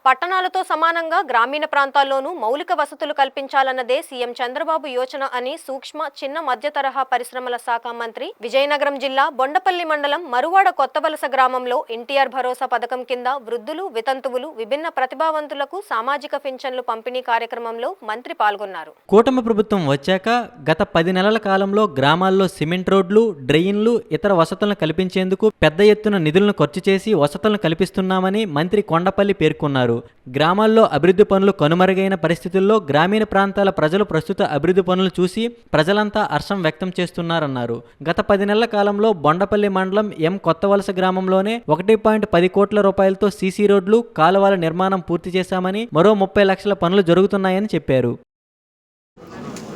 పట్టణాలతో సమానంగా గ్రామీణ ప్రాంతాల్లోనూ మౌలిక వసతులు కల్పించాలన్నదే సీఎం చంద్రబాబు యోచన అని సూక్ష్మ, చిన్న, మధ్య తరహా పరిశ్రమల శాఖ మంత్రి విజయనగరం జిల్లా బొండపల్లి మండలం మరువాడ కొత్తవలస గ్రామంలో ఎన్టీఆర్ భరోసా పథకం కింద వృద్ధులు, వితంతువులు, విభిన్న ప్రతిభావంతులకు సామాజిక పింఛన్లు పంపిణీ కార్యక్రమంలో మంత్రి పాల్గొన్నారు. కూటమి ప్రభుత్వం వచ్చాక గత 10 నెలల కాలంలో గ్రామాల్లో సిమెంట్ రోడ్లు, డ్రైన్లు, ఇతర వసతులను కల్పించేందుకు పెద్ద ఎత్తున నిధులను ఖర్చు చేసి వసతులను కల్పిస్తున్నామని మంత్రి కొండపల్లి పేర్కొన్నారు. గ్రామాల్లో అభివృద్ధి పనులు కనుమరుగైన పరిస్థితుల్లో గ్రామీణ ప్రాంతాల ప్రజలు ప్రస్తుత అభివృద్ధి పనులు చూసి ప్రజలంతా హర్షం వ్యక్తం చేస్తున్నారన్నారు. గత 10 నెలల కాలంలో బొండపల్లి మండలం ఎం కొత్తవలస గ్రామంలోనే 1.10 కోట్ల రూపాయలతో సీసీ రోడ్లు, కాలువల నిర్మాణం పూర్తి చేశామని, మరో 30 లక్షల పనులు జరుగుతున్నాయని చెప్పారు.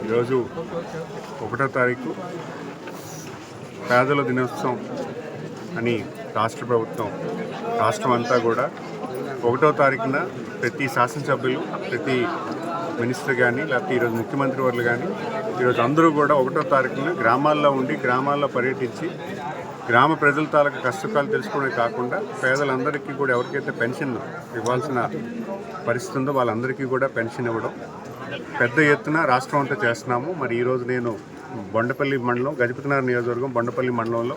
ఈరోజు 1వ తారీఖు పేదల దినోత్సవం అని రాష్ట్ర ప్రభుత్వం రాష్ట్రం అంతా కూడా 1వ తారీఖున ప్రతి శాసనసభ్యులు, ప్రతి మినిస్టర్ కానీ, లేకపోతే ఈరోజు ముఖ్యమంత్రి వర్లు కానీ ఈరోజు అందరూ కూడా 1వ తారీఖున గ్రామాల్లో ఉండి గ్రామాల్లో పర్యటించి గ్రామ ప్రజల తాలూకు కష్టకాలు తెలుసుకోవడమే కాకుండా పేదలందరికీ కూడా ఎవరికైతే పెన్షన్ ఇవ్వాల్సిన పరిస్థితి ఉందో వాళ్ళందరికీ కూడా పెన్షన్ ఇవ్వడం పెద్ద ఎత్తున రాష్ట్రం అంతా చేస్తున్నాము. మరి ఈరోజు నేను బొండపల్లి మండలం, గజపతినగర్ నియోజకవర్గం బొండపల్లి మండలంలో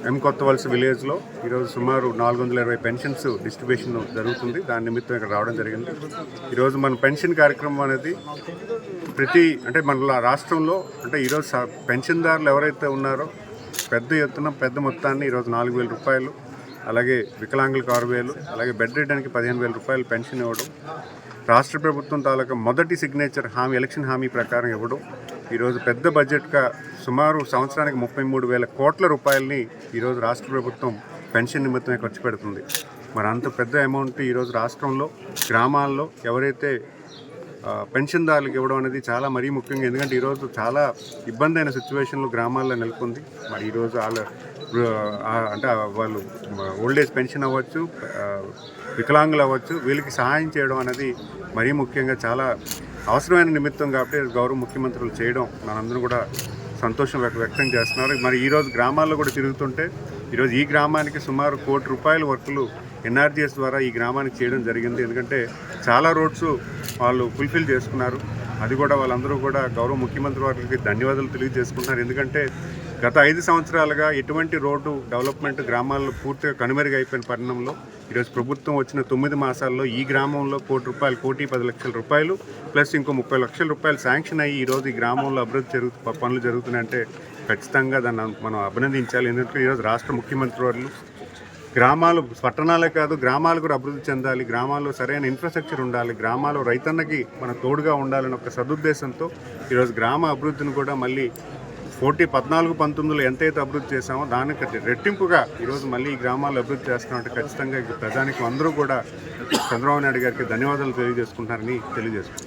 ఎం కొత్తవలస విలేజ్లో ఈరోజు సుమారు 420 పెన్షన్స్ డిస్ట్రిబ్యూషన్ జరుగుతుంది. దాని నిమిత్తం ఇక్కడ రావడం జరిగింది. ఈరోజు మన పెన్షన్ కార్యక్రమం అనేది అంటే మన రాష్ట్రంలో అంటే ఈరోజు పెన్షన్దారులు ఎవరైతే ఉన్నారో పెద్ద ఎత్తున పెద్ద మొత్తాన్ని ఈరోజు 4,000 రూపాయలు, అలాగే వికలాంగులకు 6,000, అలాగే బెడ్ రేటానికి 15,000 రూపాయలు పెన్షన్ ఇవ్వడం, రాష్ట్ర ప్రభుత్వం తాలూకా మొదటి సిగ్నేచర్ హామీ, ఎలక్షన్ హామీ ప్రకారం ఇవ్వడం, ఈరోజు పెద్ద బడ్జెట్గా సుమారు సంవత్సరానికి 33,000 కోట్ల రూపాయలని ఈరోజు రాష్ట్ర ప్రభుత్వం పెన్షన్ నిమిత్తమే ఖర్చు పెడుతుంది. మరి అంత పెద్ద అమౌంట్ ఈరోజు రాష్ట్రంలో గ్రామాల్లో ఎవరైతే పెన్షన్దారులకు ఇవ్వడం అనేది చాలా మరీ ముఖ్యంగా. ఎందుకంటే ఈరోజు చాలా ఇబ్బంది అయిన సిచ్యువేషన్లు గ్రామాల్లో నెలకొంది. మరి ఈరోజు అంటే వాళ్ళు ఓల్డేజ్ పెన్షన్ అవ్వచ్చు, వికలాంగులు అవ్వచ్చు, వీళ్ళకి సహాయం చేయడం అనేది మరీ ముఖ్యంగా చాలా అవసరమైన నిమిత్తం కాబట్టి గౌరవ ముఖ్యమంత్రులు చేయడం మనందరూ కూడా సంతోషం వ్యక్తం చేస్తున్నారు. మరి ఈరోజు గ్రామాల్లో కూడా తిరుగుతుంటే ఈరోజు ఈ గ్రామానికి సుమారు 1 కోటి రూపాయల వర్కులు ఎన్ఆర్జీఎస్ ద్వారా ఈ గ్రామానికి చేయడం జరిగింది. ఎందుకంటే చాలా రోడ్స్ వాళ్ళు ఫుల్ఫిల్ చేసుకున్నారు. అది కూడా వాళ్ళందరూ కూడా గౌరవ ముఖ్యమంత్రి వారికి ధన్యవాదాలు తెలియజేసుకుంటున్నారు. ఎందుకంటే గత 5 సంవత్సరాలుగా ఎటువంటి రోడ్డు డెవలప్మెంట్ గ్రామాల్లో పూర్తిగా కనుమరుగైపోయిన పరిణామంలో ఈరోజు ప్రభుత్వం వచ్చిన 9 మాసాల్లో ఈ గ్రామంలో 1 కోటి 10 లక్షల రూపాయలు ప్లస్ ఇంకో 30 లక్షల రూపాయలు శాంక్షన్ అయ్యి ఈరోజు ఈ గ్రామంలో అభివృద్ధి పనులు జరుగుతున్నాయంటే ఖచ్చితంగా దాన్ని మనం అభినందించాలి. ఎందుకంటే ఈరోజు రాష్ట్ర ముఖ్యమంత్రి వాళ్ళు గ్రామాలు, పట్టణాలే కాదు గ్రామాలు కూడా అభివృద్ధి చెందాలి, గ్రామాల్లో సరైన ఇన్ఫ్రాస్ట్రక్చర్ ఉండాలి, గ్రామాల్లో రైతన్నకి మన తోడుగా ఉండాలని ఒక సదుద్దేశంతో ఈరోజు గ్రామ అభివృద్ధిని కూడా మళ్ళీ 14-19లో ఎంతైతే అభివృద్ధి చేశామో దానికి రెట్టింపుగా ఈరోజు మళ్ళీ ఈ గ్రామాల్లో అభివృద్ధి చేస్తామంటే ఖచ్చితంగా ప్రజానికి అందరూ కూడా చంద్రబాబు నాయుడు గారికి ధన్యవాదాలు తెలియజేసుకుంటారని తెలియజేసుకుంటారు.